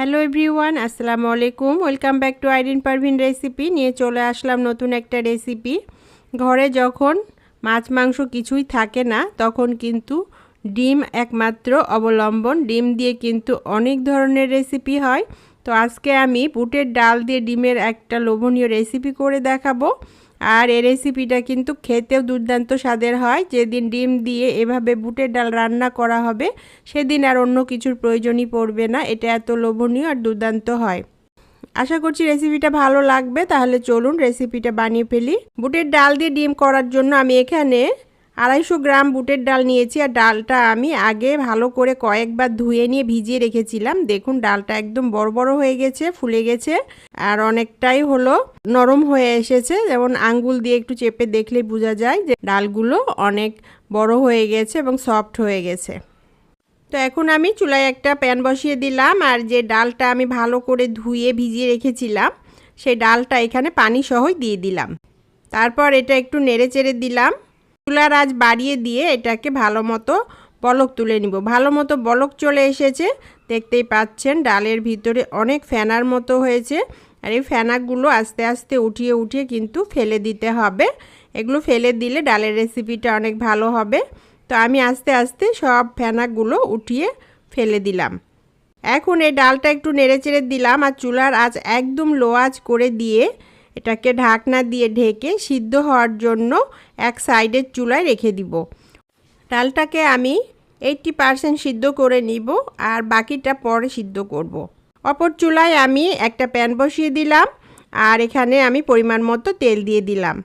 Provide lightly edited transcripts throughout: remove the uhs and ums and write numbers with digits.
Hello everyone, আসসালামু আলাইকুম। Welcome back to Irin Parvin recipe. নিয়ে চলে আসলাম নতুন একটা রেসিপি। ঘরে যখন মাছ মাংস কিছুই থাকে না, তখন কিন্তু ডিম একমাত্র অবলম্বন। ডিম দিয়ে কিন্তু অনেক ধরনের রেসিপি হয়। তো আজকে আমি বুটের ডাল দিয়ে ডিমের একটা লোভনীয় রেসিপি করে দেখাবো। আর এই রেসিপিটা কিন্তু খেতেও দুর্দান্ত স্বাদের হয়। যেদিন ডিম দিয়ে এভাবে বুটের ডাল রান্না করা হবে, সেদিন আর অন্য কিছুর প্রয়োজনই পড়বে না। এটা এত লোভনীয় আর দুর্দান্ত হয়। আশা করছি রেসিপিটা ভালো লাগবে। তাহলে চলুন রেসিপিটা বানিয়ে ফেলি। বুটের ডাল দিয়ে ডিম করার জন্য আমি এখানে 250 গ্রাম বুটের ডাল নিয়েছি। আর ডালটা আমি আগে ভালো করে কয়েকবার ধুয়ে নিয়ে ভিজিয়ে রেখেছিলাম। দেখুন ডালটা একদম বড় বড় হয়ে গেছে, ফুলে গেছে আর অনেকটাই হলো নরম হয়ে এসেছে। যেমন আঙ্গুল দিয়ে একটু চেপে দেখলে বোঝা যায় যে ডালগুলো অনেক বড় হয়ে গেছে এবং সফট হয়ে গেছে। তো এখন আমি চুলায় একটা প্যান বসিয়ে দিলাম। আর যে ডালটা আমি ভালো করে ধুয়ে ভিজিয়ে রেখেছিলাম, সেই ডালটা এখানে পানি সহই দিয়ে দিলাম। তারপর এটা একটু নেড়ে চেড়ে দিলাম। চুলার আঁচ বাড়িয়ে দিয়ে এটাকে ভালো মতো বলক তুলে নিব। ভালো মতো বলক চলে এসেছে, দেখতেই পাচ্ছেন ডালের ভিতরে অনেক ফেনার মতো হয়েছে। আর এই ফেনাগুলো আস্তে আস্তে উঠিয়ে উঠিয়ে কিন্তু ফেলে দিতে হবে। এগুলো ফেলে দিলে ডালের রেসিপিটা অনেক ভালো হবে। তো আমি আস্তে আস্তে সব ফেনাগুলো উঠিয়ে ফেলে দিলাম। এখন এই ডালটা একটু নেড়েচেড়ে দিলাম আর চুলার আঁচ একদম লো আঁচ করে দিয়ে এটাকে ঢাকনা দিয়ে ঢেকে সিদ্ধ হওয়ার জন্য এক সাইডের চুলায় রেখে দিব। ডালটাকে আমি 80% সিদ্ধ করে নিব আর বাকিটা পরে সিদ্ধ করব। অপর চুলায় আমি একটা প্যান বসিয়ে দিলাম আর এখানে আমি পরিমাণ মতো তেল দিয়ে দিলাম।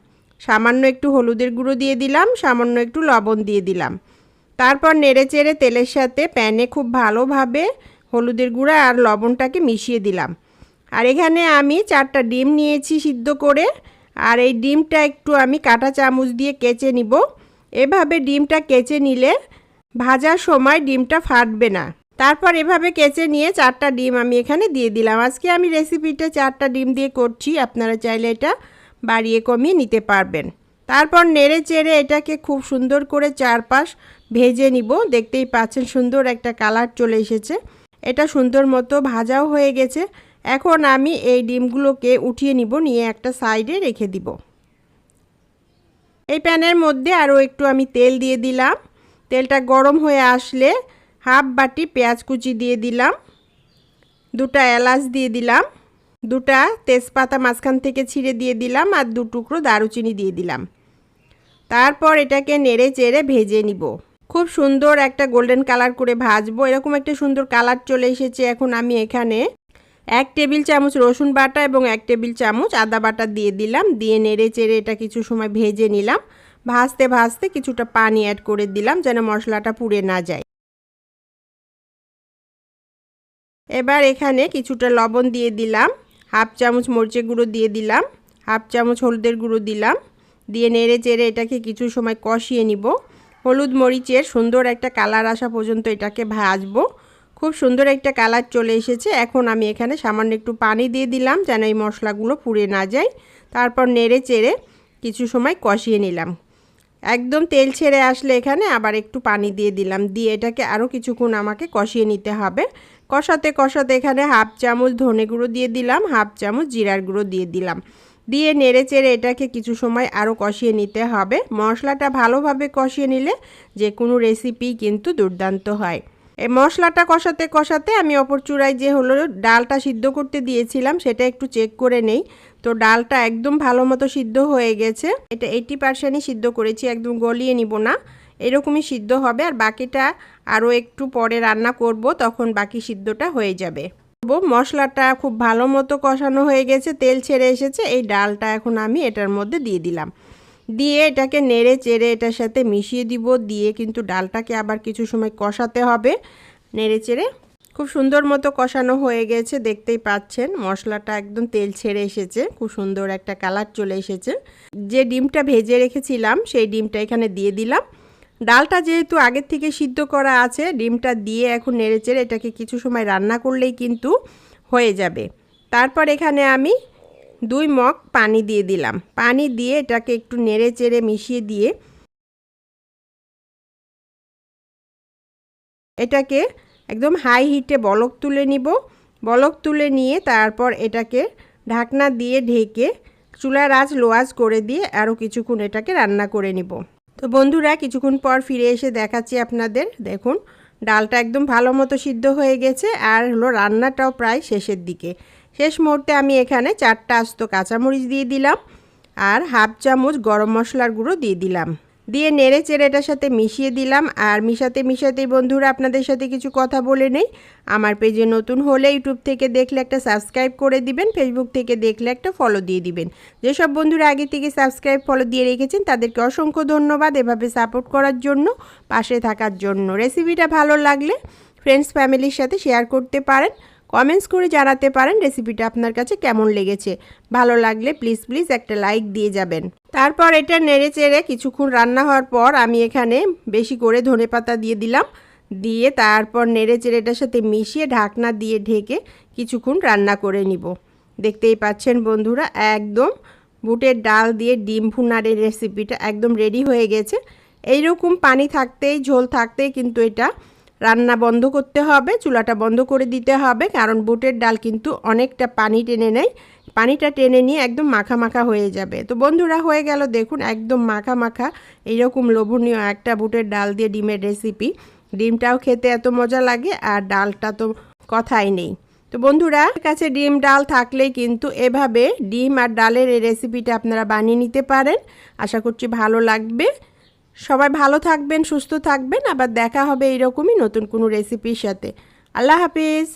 সামান্য একটু হলুদের গুঁড়ো দিয়ে দিলাম, সামান্য একটু লবণ দিয়ে দিলাম। তারপর নেড়েচেড়ে তেলের সাথে প্যানে খুব ভালোভাবে হলুদের গুঁড়া আর লবণটাকে মিশিয়ে দিলাম। আর এখানে আমি 4টা ডিম নিয়েছি সিদ্ধ করে। আর এই ডিমটা একটু আমি কাঁটা চামচ দিয়ে কেচে নিব। এভাবে ডিমটা কেচে নিলে ভাজার সময় ডিমটা ফাটবে না। তারপর এভাবে কেচে নিয়ে 4টা ডিম আমি এখানে দিয়ে দিলাম। আজকে আমি রেসিপিটা 4টা ডিম দিয়ে করছি, আপনারা চাইলে এটা বাড়িয়ে কমিয়ে নিতে পারবেন। তারপর নেড়ে চেড়ে এটাকে খুব সুন্দর করে চারপাশ ভেজে নিব। দেখতেই পাচ্ছেন সুন্দর একটা কালার চলে এসেছে। এটা সুন্দর মতো ভাজাও হয়ে গেছে। এখন আমি এই ডিমগুলোকে উঠিয়ে নিব, নিয়ে একটা সাইডে রেখে দিব। এই প্যানের মধ্যে আরও একটু আমি তেল দিয়ে দিলাম। তেলটা গরম হয়ে আসলে হাফ বাটি পেঁয়াজ কুচি দিয়ে দিলাম, 2টা এলাচ দিয়ে দিলাম, 2টা তেজপাতা মাঝখান থেকে ছিঁড়ে দিয়ে দিলাম আর 2 টুকরো দারুচিনি দিয়ে দিলাম। তারপর এটাকে নেড়ে চেড়ে ভেজে নিব। খুব সুন্দর একটা গোল্ডেন কালার করে ভাজবো। এরকম একটা সুন্দর কালার চলে এসেছে। এখন আমি এখানে 1 টেবিল চামচ রসুন বাটা এবং 1 টেবিল চামচ আদা বাটা দিয়ে দিলাম। দিয়ে নেড়ে চেড়ে এটা কিছু সময় ভেজে নিলাম। ভাজতে ভাজতে কিছুটা পানি অ্যাড করে দিলাম যেন মশলাটা পুড়ে না যায়। এবার এখানে কিছুটা লবণ দিয়ে দিলাম, হাফ চামচ মরিচের গুঁড়ো দিয়ে দিলাম, হাফ চামচ হলুদের গুঁড়ো দিলাম। দিয়ে নেড়ে চেড়ে এটাকে কিছু সময় কষিয়ে নিব। হলুদ মরিচের সুন্দর একটা কালার আসা পর্যন্ত এটাকে ভাজবো। খুব সুন্দর একটা কালার চলে এসেছে। এখন আমি এখানে সামান্য একটু পানি দিয়ে দিলাম যেন এই মশলাগুলো পুড়ে না যায়। তারপর নেড়ে চেড়ে কিছু সময় কষিয়ে নিলাম। একদম তেল ছেড়ে আসলে এখানে আবার একটু পানি দিয়ে দিলাম। দিয়ে এটাকে আরও কিছুক্ষণ আমাকে কষিয়ে নিতে হবে। কষাতে কষাতে এখানে হাফ চামচ ধনে গুঁড়ো দিয়ে দিলাম, হাফ চামচ জিরার গুঁড়ো দিয়ে দিলাম। দিয়ে নেড়ে চেড়ে এটাকে কিছু সময় আরও কষিয়ে নিতে হবে। মশলাটা ভালোভাবে কষিয়ে নিলে যে কোনো রেসিপি কিন্তু দুর্দান্ত হয়। এই মশলাটা কষাতে কষাতে আমি অপর চুলায় যে হলো ডালটা সিদ্ধ করতে দিয়েছিলাম সেটা একটু চেক করে নেই। তো ডালটা একদম ভালো মতো সিদ্ধ হয়ে গেছে। এটা 80%ই সিদ্ধ করেছি, একদম গলিয়ে নিব না, এরকমই সিদ্ধ হবে। আর বাকিটা আরও একটু পরে রান্না করব, তখন বাকি সিদ্ধটা হয়ে যাবে। মশলাটা খুব ভালো মতো কষানো হয়ে গেছে, তেল ছেড়ে এসেছে। এই ডালটা এখন আমি এটার মধ্যে দিয়ে দিলাম। দিয়ে এটাকে নেড়ে চেড়ে এটার সাথে মিশিয়ে দিব। দিয়ে কিন্তু ডালটাকে আবার কিছু সময় কষাতে হবে নেড়ে চেড়ে। খুব সুন্দর মতো কষানো হয়ে গেছে, দেখতেই পাচ্ছেন মশলাটা একদম তেল ছেড়ে এসেছে। খুব সুন্দর একটা কালার চলে এসেছে। যে ডিমটা ভেজে রেখেছিলাম সেই ডিমটা এখানে দিয়ে দিলাম। ডালটা যেহেতু আগের থেকে সিদ্ধ করা আছে, ডিমটা দিয়ে এখন নেড়ে চেড়ে এটাকে কিছু সময় রান্না করলেই কিন্তু হয়ে যাবে। তারপর এখানে আমি 2 মগ পানি দিয়ে দিলাম। পানি দিয়ে এটাকে একটু নেড়ে চেড়ে মিশিয়ে দিয়ে এটাকে একদম হাই হিটে বলক তুলে নিব। বলক তুলে নিয়ে তারপর এটাকে ঢাকনা দিয়ে ঢেকে চুলার আঁচ লো আঁচ করে দিয়ে আরও কিছুক্ষণ এটাকে রান্না করে নিব। তো বন্ধুরা কিছুক্ষণ পর ফিরে এসে দেখাচ্ছি আপনাদের। দেখুন ডালটা একদম ভালো মতো সিদ্ধ হয়ে গেছে আর হলো রান্নাটাও প্রায় শেষের দিকে। শেষ মুহূর্তে আমি এখানে 4টা আস্ত কাঁচামরিচ দিয়ে দিলাম আর হাফ চামচ গরম মশলার গুঁড়ো দিয়ে দিলাম, দিয়ে নেড়ে চেড়ে এটার সাথে মিশিয়ে দিলাম। আর মিশাতেই বন্ধুরা আপনাদের সাথে কিছু কথা বলে নেই। আমার পেজে নতুন হলে ইউটিউব থেকে দেখলে একটা সাবস্ক্রাইব করে দিবেন, ফেসবুক থেকে দেখলে একটা ফলো দিয়ে দিবেন। যেসব বন্ধুরা আগে থেকে সাবস্ক্রাইব ফলো দিয়ে রেখেছেন তাদেরকে অসংখ্য ধন্যবাদ এভাবে সাপোর্ট করার জন্য, পাশে থাকার জন্য। রেসিপিটা ভালো লাগলে ফ্রেন্ডস ফ্যামিলির সাথে শেয়ার করতে পারেন, কমেন্টস করে জানাতে পারেন রেসিপিটা আপনার কাছে কেমন লেগেছে। ভালো লাগলে প্লিজ একটা লাইক দিয়ে যাবেন। তারপর এটা নেড়ে চেড়ে কিছুক্ষণ রান্না হওয়ার পর আমি এখানে বেশি করে ধনেপাতা দিয়ে দিলাম, দিয়ে তারপর নেড়ে চেড়ে এটার সাথে মিশিয়ে ঢাকনা দিয়ে ঢেকে কিছুক্ষণ রান্না করে নিব। দেখতেই পাচ্ছেন বন্ধুরা একদম বুটের ডাল দিয়ে ডিম ভুনার এই রেসিপিটা একদম রেডি হয়ে গেছে। এইরকম পানি থাকতেই ঝোল থাকতেই কিন্তু এটা রান্না বন্ধ করতে হবে, চুলাটা বন্ধ করে দিতে হবে, কারণ বুটের ডাল কিন্তু অনেকটা পানি টেনে নেয়। পানিটা টেনে নিয়ে একদম মাখা মাখা হয়ে যাবে। তো বন্ধুরা হয়ে গেল দেখুন একদম মাখা মাখা এইরকম লোভনীয় একটা বুটের ডাল দিয়ে ডিমের রেসিপি। ডিমটাও খেতে এত মজা লাগে আর ডালটা তো কথাই নেই। তো বন্ধুরা কাছে ডিম ডাল থাকলেই কিন্তু এভাবে ডিম আর ডালের এই রেসিপিটা আপনারা বানিয়ে নিতে পারেন। আশা করছি ভালো লাগবে। সবাই ভালো থাকবেন, সুস্থ থাকবেন। আবার দেখা হবে এইরকমই নতুন কোনো রেসিপির সাথে। আল্লাহ হাফিজ।